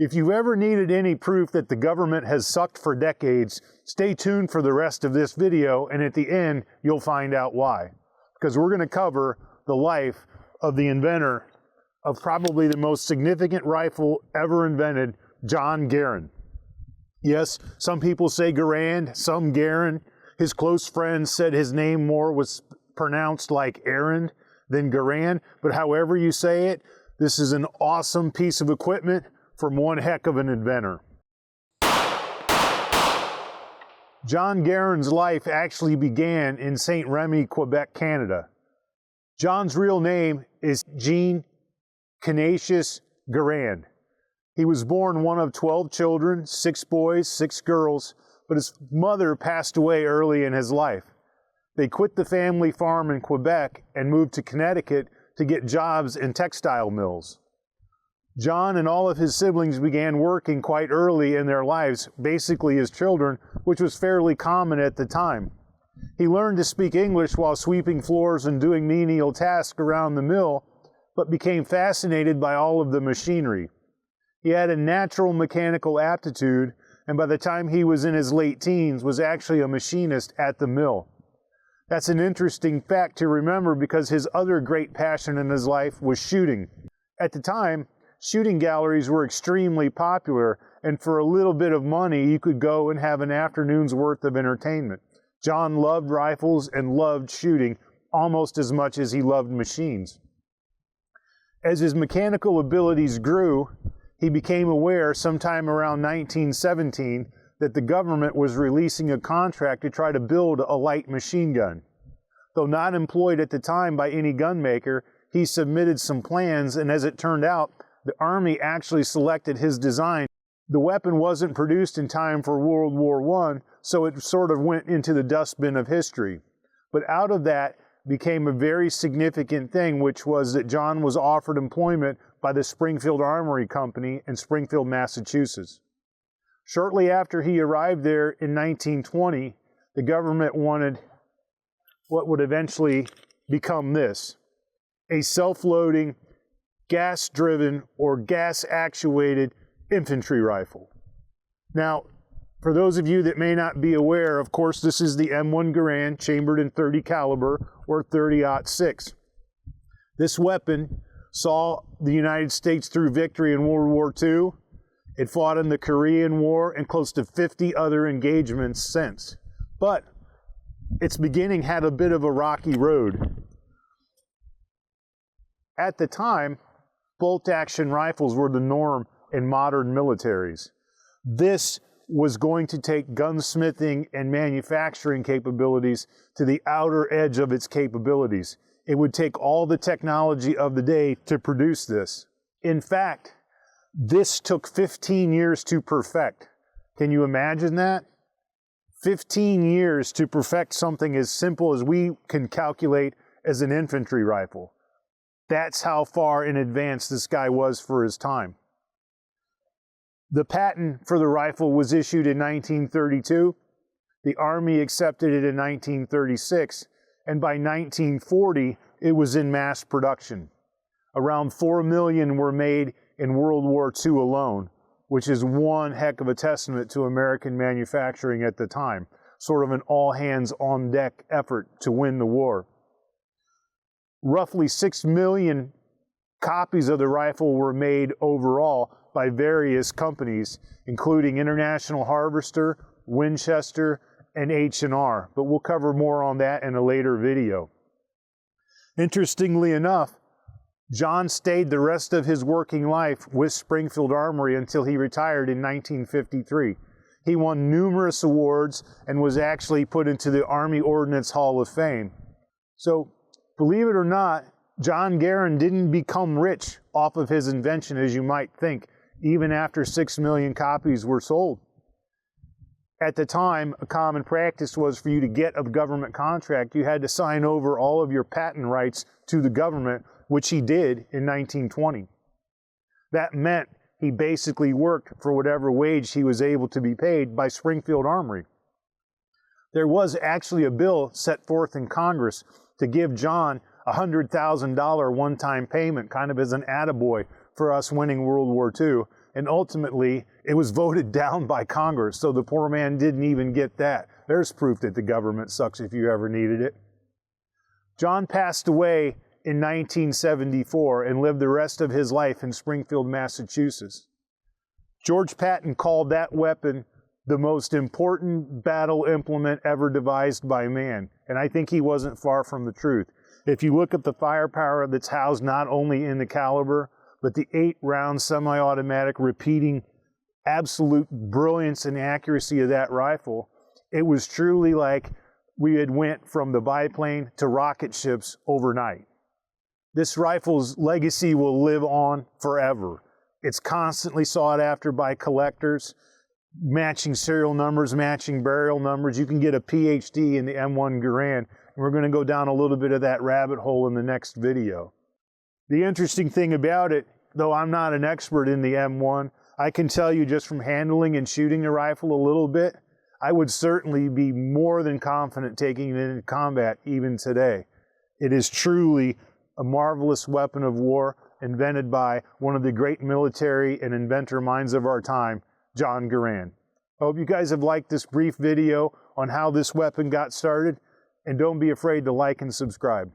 If you've ever needed any proof that the government has sucked for decades, stay tuned for the rest of this video, and at the end, you'll find out why. Because we're going to cover the life of the inventor of probably the most significant rifle ever invented, John Garand. Yes, some people say Garand, some Garand. His close friends said his name more was pronounced like Errand than Garand, but however you say it, this is an awesome piece of equipment from one heck of an inventor. John Garand's life actually began in St. Remy, Quebec, Canada. John's real name is Jean Canisius Garand. He was born one of 12 children, 6 boys, 6 girls, but his mother passed away early in his life. They quit the family farm in Quebec and moved to Connecticut to get jobs in textile mills. John and all of his siblings began working quite early in their lives, basically as children, which was fairly common at the time. He learned to speak English while sweeping floors and doing menial tasks around the mill, but became fascinated by all of the machinery. He had a natural mechanical aptitude, and by the time he was in his late teens, was actually a machinist at the mill. That's an interesting fact to remember because his other great passion in his life was shooting. At the time, shooting galleries were extremely popular, and for a little bit of money, you could go and have an afternoon's worth of entertainment. John loved rifles and loved shooting almost as much as he loved machines. As his mechanical abilities grew, he became aware sometime around 1917 that the government was releasing a contract to try to build a light machine gun. Though not employed at the time by any gun maker, he submitted some plans, and as it turned out, the Army actually selected his design. The weapon wasn't produced in time for World War I, so it sort of went into the dustbin of history. But out of that became a very significant thing, which was that John was offered employment by the Springfield Armory Company in Springfield, Massachusetts. Shortly after he arrived there in 1920, the government wanted what would eventually become this: a self-loading, gas-driven or gas-actuated infantry rifle. Now, for those of you that may not be aware, of course, this is the M1 Garand, chambered in .30 caliber or .30-06. This weapon saw the United States through victory in World War II. It fought in the Korean War and close to 50 other engagements since. But its beginning had a bit of a rocky road. At the time, bolt-action rifles were the norm in modern militaries. This was going to take gunsmithing and manufacturing capabilities to the outer edge of its capabilities. It would take all the technology of the day to produce this. In fact, this took 15 years to perfect. Can you imagine that? 15 years to perfect something as simple as we can calculate as an infantry rifle. That's how far in advance this guy was for his time. The patent for the rifle was issued in 1932. The Army accepted it in 1936. And by 1940, it was in mass production. Around 4 million were made in World War II alone, which is one heck of a testament to American manufacturing at the time. Sort of an all-hands-on-deck effort to win the war. Roughly 6 million copies of the rifle were made overall by various companies, including International Harvester, Winchester, and H&R, but we'll cover more on that in a later video. Interestingly enough, John stayed the rest of his working life with Springfield Armory until he retired in 1953. He won numerous awards and was actually put into the Army Ordnance Hall of Fame. So, believe it or not, John Garand didn't become rich off of his invention, as you might think, even after 6 million copies were sold. At the time, a common practice was for you to get a government contract, you had to sign over all of your patent rights to the government, which he did in 1920. That meant he basically worked for whatever wage he was able to be paid by Springfield Armory. There was actually a bill set forth in Congress to give John a $100,000 one-time payment, kind of as an attaboy for us winning World War II. and ultimately it was voted down by Congress, so the poor man didn't even get that. There's proof that the government sucks if you ever needed it. John passed away in 1974 and lived the rest of his life in Springfield, Massachusetts. George Patton called that weapon the most important battle implement ever devised by man, and I think he wasn't far from the truth. If you look at the firepower that's housed not only in the caliber, but the 8-round semi-automatic repeating absolute brilliance and accuracy of that rifle, it was truly like we had went from the biplane to rocket ships overnight. This rifle's legacy will live on forever. It's constantly sought after by collectors, matching serial numbers, matching burial numbers. You can get a PhD in the M1 Garand, and we're going to go down a little bit of that rabbit hole in the next video. The interesting thing about it, though I'm not an expert in the M1, I can tell you just from handling and shooting the rifle a little bit, I would certainly be more than confident taking it into combat even today. It is truly a marvelous weapon of war invented by one of the great military and inventor minds of our time, John Garand. I hope you guys have liked this brief video on how this weapon got started, and don't be afraid to like and subscribe.